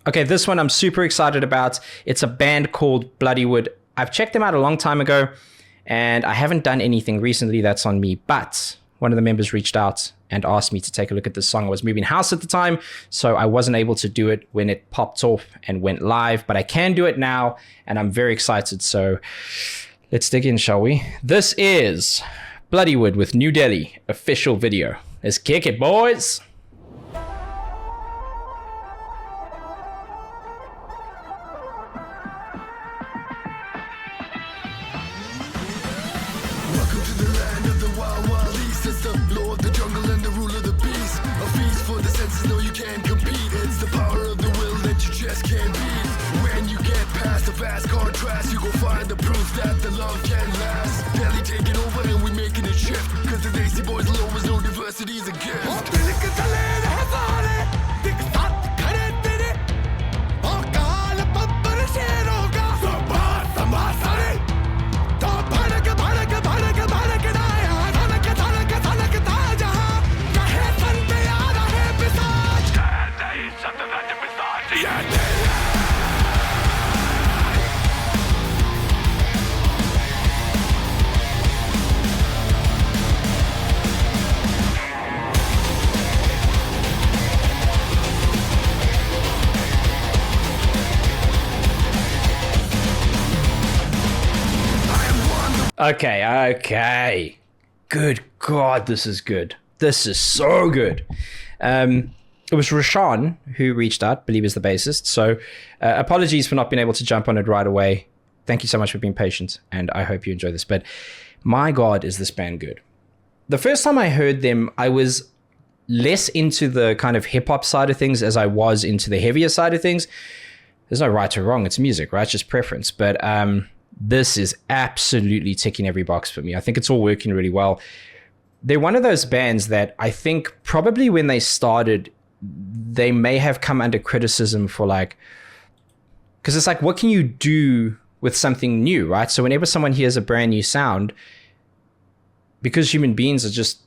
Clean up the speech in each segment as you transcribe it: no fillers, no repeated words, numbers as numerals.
Okay, this one I'm super excited about. It's a band called Bloodywood. I've checked them out a long time ago, and I haven't done anything recently. That's on me. But one of the members reached out and asked me to take a look at this song. I was moving house at the time, so I wasn't able to do it when it popped off and went live, but I can do it now, and I'm very excited. So let's dig in, shall we? This is Bloodywood with New Delhi official video. Let's kick it, boys. Vast contrast, you gon' find the proof that the love can last. Delhi taking over and we making it shift, cause the Desi boys low is no diversity's a gift. Okay. Good God, this is good. This is so good. It was Rashawn who reached out, I believe is the bassist. So apologies for not being able to jump on it right away. Thank you so much for being patient, and I hope you enjoy this. But my God, is this band good. The first time I heard them, I was less into the kind of hip-hop side of things as I was into the heavier side of things. There's no right or wrong. It's music, right? It's just preference. But this is absolutely ticking every box for me. I think it's all working really well. They're one of those bands that I think probably when they started, they may have come under criticism for like, because it's like, what can you do with something new, right? So whenever someone hears a brand new sound, because human beings are just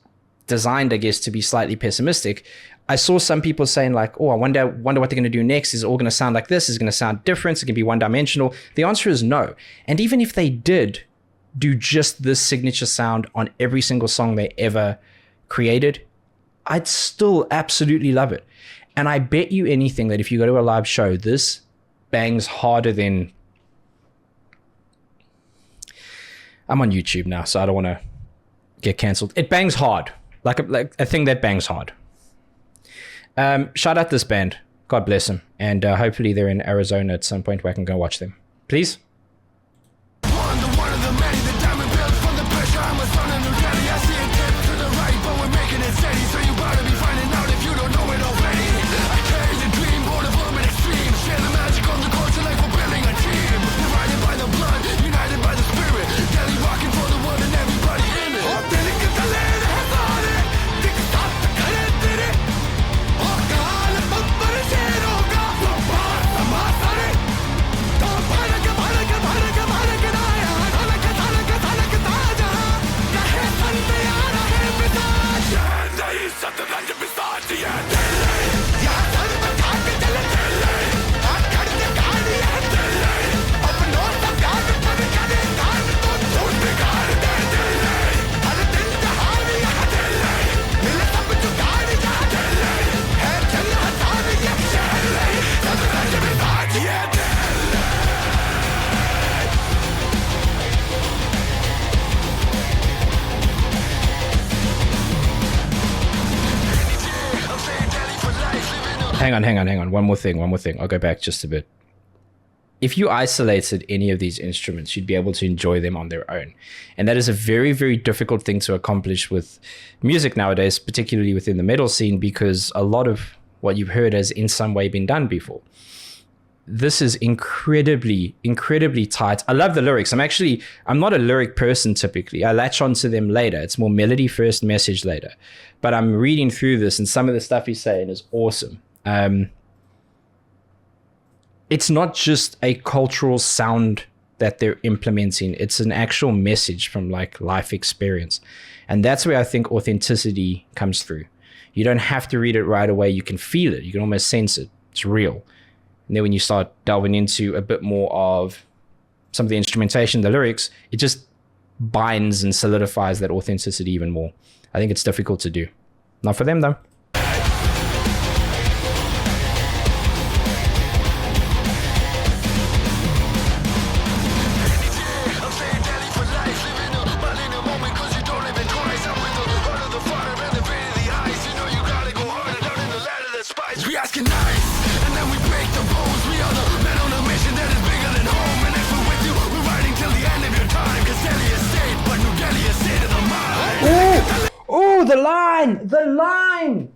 designed, I guess, to be slightly pessimistic, I saw some people saying like, oh, I wonder what they're going to do next. Is it all going to sound like this? Is it going to sound different? Is it going to be one-dimensional? The answer is no. And even if they did do just this signature sound on every single song they ever created, I'd still absolutely love it. And I bet you anything that if you go to a live show, this bangs harder than... I'm on YouTube now, so I don't want to get canceled. It bangs hard, like a thing that bangs hard. Shout out this band. God bless them. And hopefully they're in Arizona at some point where I can go watch them. Please. Hang on. One more thing. I'll go back just a bit. If you isolated any of these instruments, you'd be able to enjoy them on their own. And that is a very, very difficult thing to accomplish with music nowadays, particularly within the metal scene, because a lot of what you've heard has in some way been done before. This is incredibly, incredibly tight. I love the lyrics. I'm not a lyric person typically. I latch onto them later. It's more melody first, message later. But I'm reading through this, and some of the stuff he's saying is awesome. It's not just a cultural sound that they're implementing. It's an actual message from like life experience. And that's where I think authenticity comes through. You don't have to read it right away. You can feel it. You can almost sense it. It's real. And then when you start delving into a bit more of some of the instrumentation, the lyrics, it just binds and solidifies that authenticity even more. I think it's difficult to do. Not for them though. We asking nice, and then we break the bones. We are the men on a mission that is bigger than home. And if we're with you, we're riding till the end of your time. Cause Delhi is state, but New Delhi is state of the mind. Oh, the line! The line!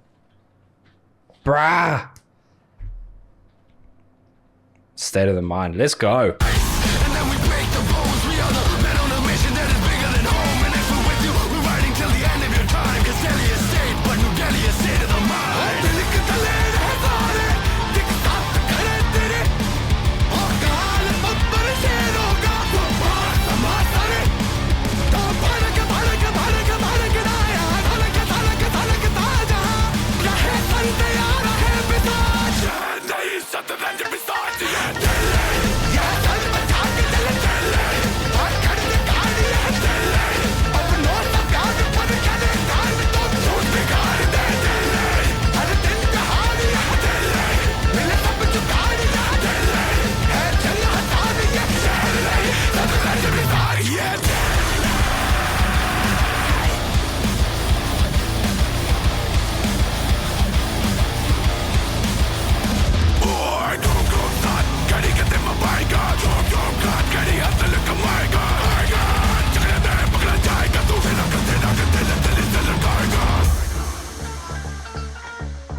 Bruh. State of the mind. Let's go. And then we break the bones. We are the men on a mission that is bigger than home. And if we're with you, we're riding till the end of your time. Cause Delhi is state, but New Delhi is state of the mind.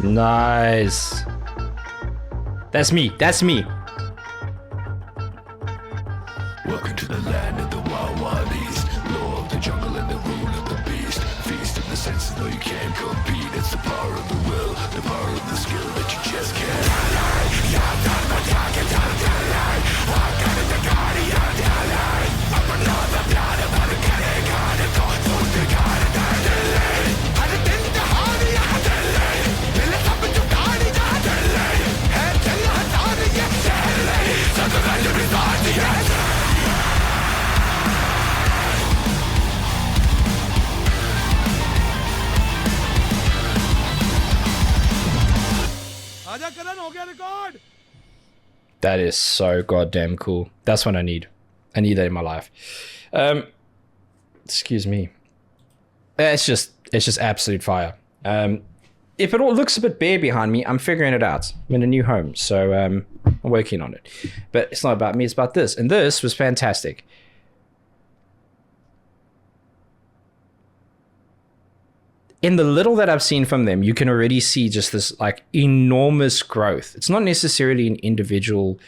Nice. That's me. That's me. Welcome to the land of the wild, wild east. Law of the jungle and the rule of the beast. Feast of the senses, though you can't compete. It's the power of the will, the power of the skill that you just can't. That is so goddamn cool. That's what I need. I need that in my life. Excuse me. It's just absolute fire. If it all looks a bit bare behind me, I'm figuring it out. I'm in a new home, so I'm working on it. But it's not about me, it's about this. And this was fantastic. In the little that I've seen from them, you can already see just this like enormous growth. It's not necessarily an individual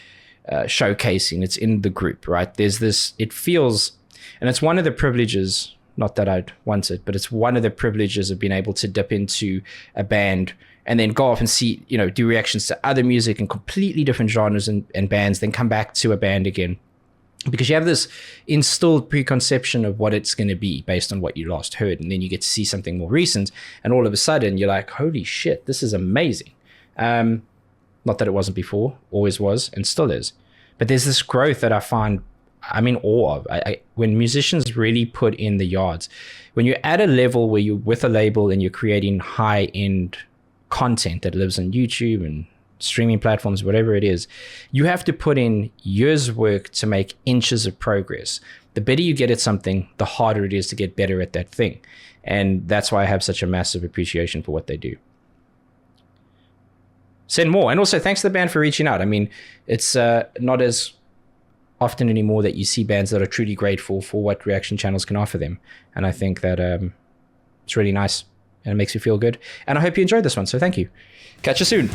showcasing, it's in the group, right? There's this, it feels, and it's one of the privileges, not that I'd want it, but it's one of the privileges of being able to dip into a band and then go off and see, you know, do reactions to other music and completely different genres and bands, then come back to a band again. Because you have this instilled preconception of what it's going to be based on what you last heard. And then you get to see something more recent. And all of a sudden, you're like, holy shit, this is amazing. Not that it wasn't before, always was, and still is. But there's this growth that I find I'm in awe of. When musicians really put in the yards, when you're at a level where you're with a label and you're creating high-end content that lives on YouTube and streaming platforms, whatever it is, you have to put in years' work to make inches of progress. The better you get at something, the harder it is to get better at that thing. And that's why I have such a massive appreciation for what they do. Send more. And also thanks to the band for reaching out. I mean, it's not as often anymore that you see bands that are truly grateful for what reaction channels can offer them. And I think that it's really nice and it makes you feel good. And I hope you enjoyed this one. So thank you. Catch you soon.